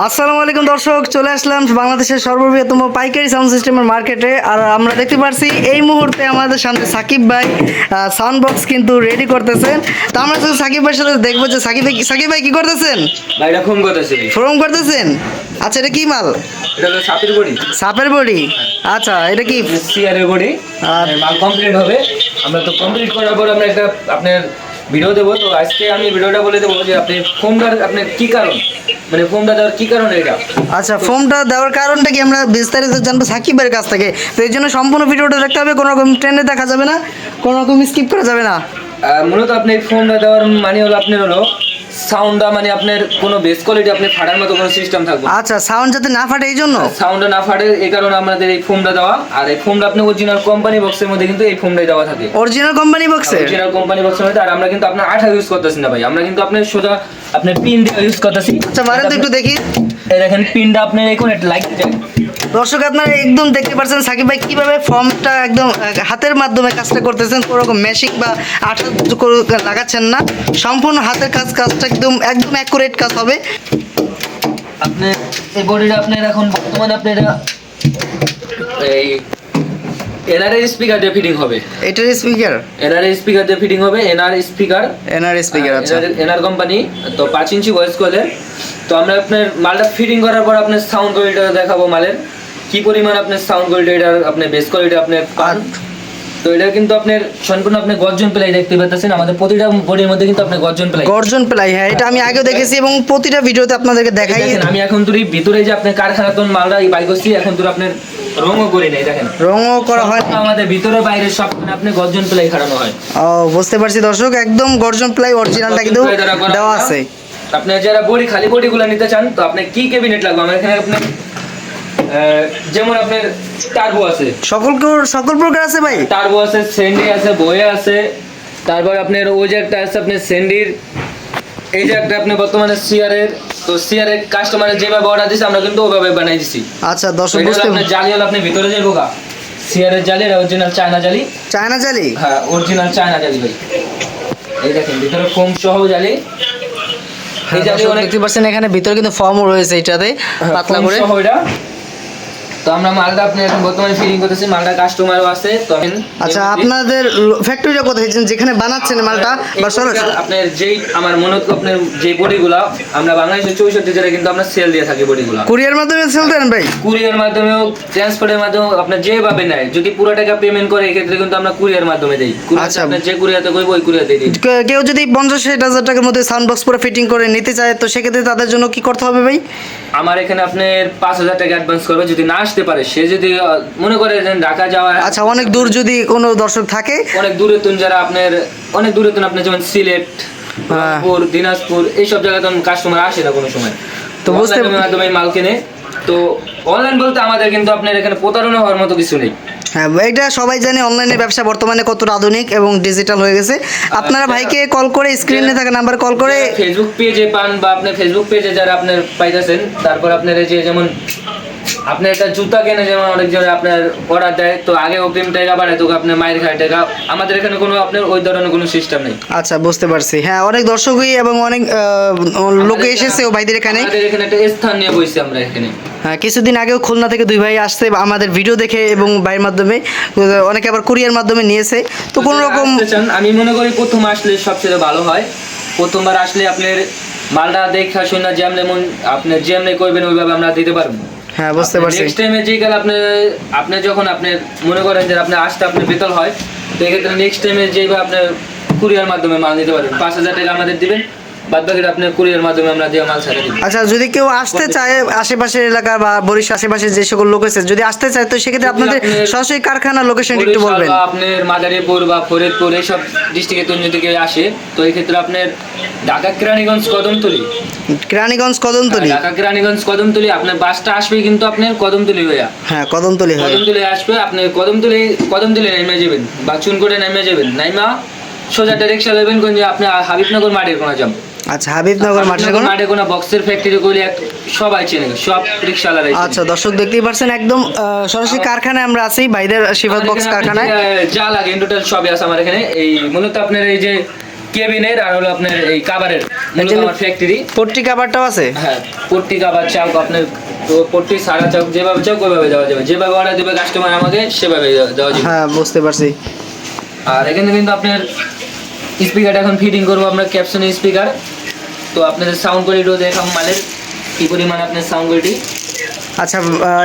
আসসালামু আলাইকুম দর্শক, চলে আসলাম বাংলাদেশের সর্ববৃহত্তম পাইকারি সাউন্ড সিস্টেমের মার্কেটে। আর আমরা দেখতে পাচ্ছি এই মুহূর্তে আমাদের সামনে সাকিব ভাই সাউন্ড বক্স কিন্তু রেডি করতেছেন। তো আমরা শুধু সাকিব ভাইয়ের সাথে দেখবো যে সাকিব ভাই কি করতেছেন? ভাই এটা ফোম করতেছি। ফোম করতেছেন? আচ্ছা, এটা কি মাল? এটা হলো সাপের বডি। সাপের বডি? আচ্ছা, এটা কি সিআরের বডি? মাল কমপ্লিট হবে। আমরা তো কমপ্লিট করার পর আমরা একটা আপনার ভিডিও দেবো। তো আজকে আমি ভিডিওটা বলে দেবো যে আপনি ফোমটার আপনার কি কারণ, মানে ফোমটা দেওয়ার কি কারণ এটা। আচ্ছা, ফোমটা দেওয়ার কারণটা কি আমরা বিস্তারিত জানবো সাকিব ভাইয়ের কাছ থেকে। তো এই জন্য সম্পূর্ণ ভিডিওটা দেখতে হবে, কোনো রকম ট্রেনে দেখা যাবে না, কোনো রকম স্কিপ করা যাবে না। মূলত আপনি ফোমটা দেওয়ার মানে হলো আপনার হলো সাউন্ডটা, মানে আপনার কোনো বেস কোয়ালিটি আপনি ফাটার মতো কোনো সিস্টেম থাকবে। আচ্ছা, সাউন্ড যাতে না ফাটে এই জন্য? সাউন্ডটা না ফাটে এই কারণে আমাদের এই ফোমটা দেওয়া। আর এই ফোমটা আপনি অরিজিনাল কোম্পানি বক্সের মধ্যে কিন্তু এই ফোমটাই দেওয়া থাকে। অরিজিনাল কোম্পানি বক্সে? অরিজিনাল কোম্পানি বক্সের মধ্যে। আর আমরা কিন্তু আপনার আঠা ইউজ করতেছি না ভাই, আমরা কিন্তু আপনার সোজা আপনার পিন দিয়ে ইউজ করতেছি। আচ্ছা, মারেন তো একটু দেখি। এই দেখেন পিনটা আপনার এখন এটা লাগতে যায়। দর্শক আপনারা একদম দেখতে পাচ্ছেন সাকিব ভাই কিভাবে ফর্মটা একদম হাতের মাধ্যমে কাজটা করতেছেন, কোনো রকম মেশিং বা আঠা লাগাচ্ছেন না, সম্পূর্ণ হাতের কাজটা একদম অ্যাকুরেট কাজ হবে। আপনি এই বডিটা আপনার এখন বর্তমানে আপনার এই এনআর স্পিকার দিয়ে ফিটিং হবে। এটার স্পিকার? এনআর স্পিকার দিয়ে ফিটিং হবে। NR speaker. আচ্ছা, এনআর কোম্পানি তো 5 ইঞ্চি ভয়েস কলের। তো আমরা আপনার মালটা ফিটিং করার পর আপনার সাউন্ড কোয়ালিটি দেখাবো মালের কি পরিমাণ আপনার সাউন্ড কোয়ালিটি, এটার আপনার বেস কোয়ালিটি আপনার পান। তো এটা কিন্তু আপনার সম্পূর্ণ আপনি গর্জন প্লাই দেখতে পাচ্ছেন, আমাদের প্রতিটা বডির মধ্যে কিন্তু আপনি গর্জন প্লাই। হ্যাঁ, এটা আমি আগেও দেখেছি এবং প্রতিটা ভিডিওতে আপনাদেরকে দেখাই। আমি এখন তুই ভিতরে যে আপনার কারখানাতন মালটা বাই করছি, এখন তুই আপনার রঙও করে নেই, দেখেন রঙও করা হয় আমাদের ভিতরে বাইরে সব আপনি গর্জন প্লাই খাটানো হয়। ও, বুঝতে পারছি দর্শক, একদম গর্জন প্লাই অরিজিনালটা কিন্তু দেওয়া আছে। আপনি যারা খালি বডিগুলো নিতে চান, তো আপনার কি ক্যাবিনেট লাগবে আমার এখানে আপনার যেমন আপনার টার্বো আছে, সকল প্রকার আছে ভাই। টার্বো আছে, সেন্ডি আছে, বয়ে আছে, তারপর আপনার ওই যে একটা আছে আপনার সেন্ডির, এই যে একটা আপনি বর্তমানে সিআরের। তো সিআরের কাস্টমারের যেভাবে অর্ডার দিয়েছে আমরা কিন্তু ওইভাবে বানাই দিছি। আচ্ছা দর্শক, বুঝতে আপনার জালি হলো আপনি ভিতরে যে বোকা সিআরের জালি, এটা অরিজিনাল চায়না জালি। চায়না জালি? হ্যাঁ, অরিজিনাল চায়না জালি ভাই। এই দেখেন ভিতরে ফোম সহ জালি। এই জালি দেখতে পাচ্ছেন এখানে ভিতরে কিন্তু ফর্মও রয়েছে এটাতে পাতলা করে। তো আমরা মালটা আপনি এখন বর্তমানে ফিটিং করতেছি, মালটা কাস্টমারও আছে। তো আচ্ছা, আপনাদের ফ্যাক্টরিটা কোথায়, যেখানে বানাচ্ছেন মালটা? বা সরাসরি আপনার যেই আমার মনে হচ্ছে আপনার যে বডিগুলা আমরা বাংলাদেশের 64 জেলায় কিন্তু আমরা সেল দিয়ে থাকি বডিগুলা। কুরিয়ার মাধ্যমে সেল দেন ভাই? কুরিয়ার মাধ্যমেও, ট্রান্সপোর্টের মাধ্যমেও, আপনার যেভাবে নেয়। যদি পুরো টাকা পেমেন্ট করে এক্ষেত্রে কিন্তু আমরা কুরিয়ার মাধ্যমে দেই। আচ্ছা, আপনার যে কুরিয়ারতে কইব ওই কুরিয়ার দিয়ে দিই। কেউ যদি 50-60 হাজার টাকার মধ্যে সাউন্ড বক্স পুরো ফিটিং করে নিতে চায়, তো সেক্ষেত্রে তাদের জন্য কি করতে হবে ভাই? আমার এখানে আপনার 5000 টাকা অ্যাডভান্স করবে। যদি না আসতে পারে, সে যদি মনে করে ঢাকা যাওয়া, আচ্ছা, অনেক দূর যদি কোনো দর্শক থাকে, অনেক দূরে তুন যারা আপনার অনেক দূরে তুন আপনি যেমন সিলেট, রংপুর, দিনাজপুর এইসব জায়গায় তো কাস্টমার আসে না কোনো সময়, তো বুঝতে মাধ্যমে মাল কেনে। তো অনলাইন বলতে আমাদের কিন্তু আপনার এখানে প্রতারণা হওয়ার মতো কিছু নেই। হ্যাঁ, এটা সবাই জানে অনলাইনে ব্যবসা বর্তমানে কতটা আধুনিক এবং ডিজিটাল হয়ে গেছে। আপনারা ভাইকে কল করে, স্ক্রিনে থাকা নাম্বার কল করে, ফেসবুক পেজে পান বা আপনি ফেসবুক পেজে যারা আপনার পাইতেছেন, তারপর আপনার এই যে যেমন আপনার একটা জুতা কেনে, যেমন অনেকজন আপনার অর্ডার দেয়, তো আগে অগ্রিম টাকা বাড়ায়, তো আপনার মায়ের খায় টাকা। আমাদের এখানে কোনো আপনার ওই ধরনের কোনো সিস্টেম নেই। আচ্ছা, বুঝতে পারছি। হ্যাঁ, অনেক দর্শকই এবং অনেক লোকে এসেছে ও ভাইদের এখানে। আমাদের এখানে একটা স্থান নিয়ে বসছি আমরা এখানে। হ্যাঁ, কিছুদিন আগেও খুলনা থেকে 2 ভাই আসছে আমাদের ভিডিও দেখে এবং ভাইয়ের মাধ্যমে, অনেকে আবার কুরিয়ার মাধ্যমে নিয়েছে। তো কোনো রকম আমি মনে করি প্রথম আসলে সবচেয়ে ভালো হয়। প্রথমবার আসলে আপনার মালটা দেখা শুনে যেমন আপনি যেমন করবেন ওইভাবে আমরা দিতে পারবো। হ্যাঁ, বুঝতে পারছি। নেক্সট টাইমে যে কাল আপনি যখন আপনি মনে করেন যে আপনি আসতে আপনি বেতন হয়, তো এক্ষেত্রে নেক্সট টাইমে যেভাবে আপনার কুরিয়ার মাধ্যমে মাল নিতে পারবেন। 5000 টাকা আমাদের দিবেন, বাদ বাকিটা আপনার কুরিয়ার মাধ্যমে আমরা দিয়ে মাল ছেড়ে দিই। আচ্ছা, যদি কেউ আসতে চায় আশেপাশের এলাকা বা বরিশাল আশেপাশে যে সকল লোক আছে, যদি আসতে চায়, তো সেক্ষেত্রে আপনাদের সরাসরি কারখানার লোকেশন একটু বলবেন। আপনার মাদারীপুর বা ফরিদপুর এইসব ডিস্ট্রিক্টে যদি কেউ আসে, তো এই ক্ষেত্রে আপনার ঢাকা কেরানীগঞ্জ কদমতলী, ঢাকা কেরানীগঞ্জ কদমতলী আপনার বাসটা আসবে কিন্তু আপনার কদমতলী হইয়া। হ্যাঁ, কদমতলী আসবে। আপনি কদমতলী নেমে যাবেন বা চুনকোটে নেমে যাবেন, নাইমা সোজা রিক্সা নেবেন কোন যে আপনি হাবিবনগর মাঠের কোনা যান। আচ্ছা, হাবিবনগর মাঠের কোনা বক্সের ফ্যাক্টরি কইলে সবাই চেনে, সব রিক্সাওয়ালারা। আচ্ছা দর্শক, দেখতেই পাচ্ছেন একদম সরাসরি কারখানায় আমরা আছি, ভাইদের শিফাত বক্স কারখানায়। যা লাগে টোটাল সবই আছে আমার এখানে। এই মূলত আপনার এই যে কেবিনের আর হলো আপনার এই কাভারের মূলত আমার ফ্যাক্টরি। পট্টি কাভারটাও আছে? হ্যাঁ, পট্টি কাভার চাক আপনার, তো পট্টি সারা চাক যেভাবে চাক ওইভাবে দেওয়া যাবে, যেভাবে অর্ডার দেবে কাস্টমার আমাকে সেভাবে দেওয়া যাবে। হ্যাঁ, বুঝতে পারছি। আর এখানে কিন্তু আপনার স্পিকারটা এখন ফিটিং করবো আমরা, ক্যাপসনের স্পিকার। তো আপনাদের সাউন্ড কোয়ালিটিও দেখাম মালের কি পরিমাণ আপনার সাউন্ড কোয়ালিটি। আচ্ছা,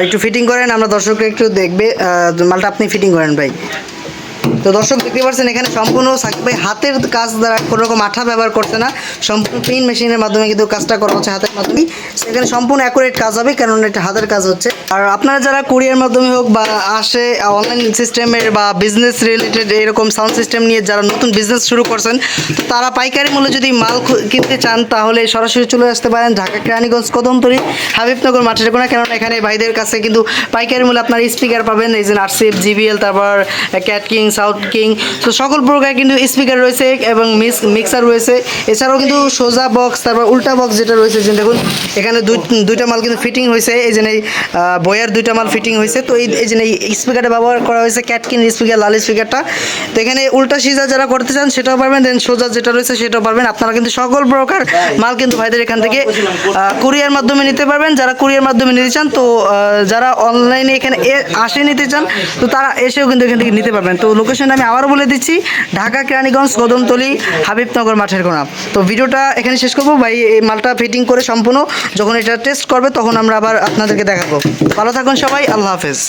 একটু ফিটিং করেন, আমরা দর্শকরা একটু দেখবে। মালটা আপনি ফিটিং করেন ভাই। তো দর্শক দেখতে পাচ্ছেন এখানে সম্পূর্ণ সাকিব ভাই হাতের কাজ দ্বারা কোনো রকম আঠা ব্যবহার করছে না, সম্পূর্ণ প্রিন্ট মেশিনের মাধ্যমে কিন্তু কাজটা করা হচ্ছে হাতের মাধ্যমেই। সেখানে সম্পূর্ণ অ্যাকুরেট কাজ হবে, কারণ এটা হাতের কাজ হচ্ছে। আর আপনারা যারা কুরিয়ার মাধ্যমে হোক বা আসে অনলাইন সিস্টেমের বা বিজনেস রিলেটেড এরকম সাউন্ড সিস্টেম নিয়ে যারা নতুন বিজনেস শুরু করছেন, তো তারা পাইকারি মূল্যে যদি মাল কিনতে চান তাহলে সরাসরি চলে আসতে পারেন ঢাকা কেরানীগঞ্জ কদমতলী হাবিবনগর মাঠের কোনা। কেননা এখানে ভাইদের কাছে কিন্তু পাইকারি মূল্যে আপনার স্পিকার পাবেন, এই যে আরসিএফ, জিবিএল, তারপর ক্যাট কিং, সাউথ কিং, তো সকল প্রকার কিন্তু স্পিকার রয়েছে এবং মিক্সার রয়েছে। এছাড়াও কিন্তু সোজা বক্স, তারপর উল্টা বক্স যেটা রয়েছে, যে দেখুন এখানে দুইটা মাল কিন্তু ফিটিং হয়েছে, এই যে বয়ার দুইটা মাল ফিটিং হয়েছে। তো এই যে স্পিকারটা ব্যবহার করা হয়েছে ক্যাটকিন স্পিকার, লাল স্পিকারটা। তো এখানে উল্টা সিজা যারা করতে চান সেটাও পারবেন, দেন সোজা যেটা রয়েছে সেটাও পারবেন। আপনারা কিন্তু সকল প্রকার মাল কিন্তু ভাইদের এখান থেকে কুরিয়ার মাধ্যমে নিতে পারবেন। যারা কুরিয়ার মাধ্যমে নিতে চান, তো যারা অনলাইনে এখানে আসে নিতে চান, তো তারা এসেও কিন্তু এখান থেকে নিতে পারবেন। তো লোকেশনটা আমি আবারও বলে দিচ্ছি, ঢাকা কেরানীগঞ্জ কদমতলী হাবিবনগর মাঠের কোনা। তো ভিডিওটা এখানে শেষ করবো ভাই। এই মালটা ফিটিং করে সম্পূর্ণ যখন এটা টেস্ট করবে তখন আমরা আবার আপনাদেরকে দেখাবো। ভালো থাকুন সবাই, আল্লাহ হাফেজ।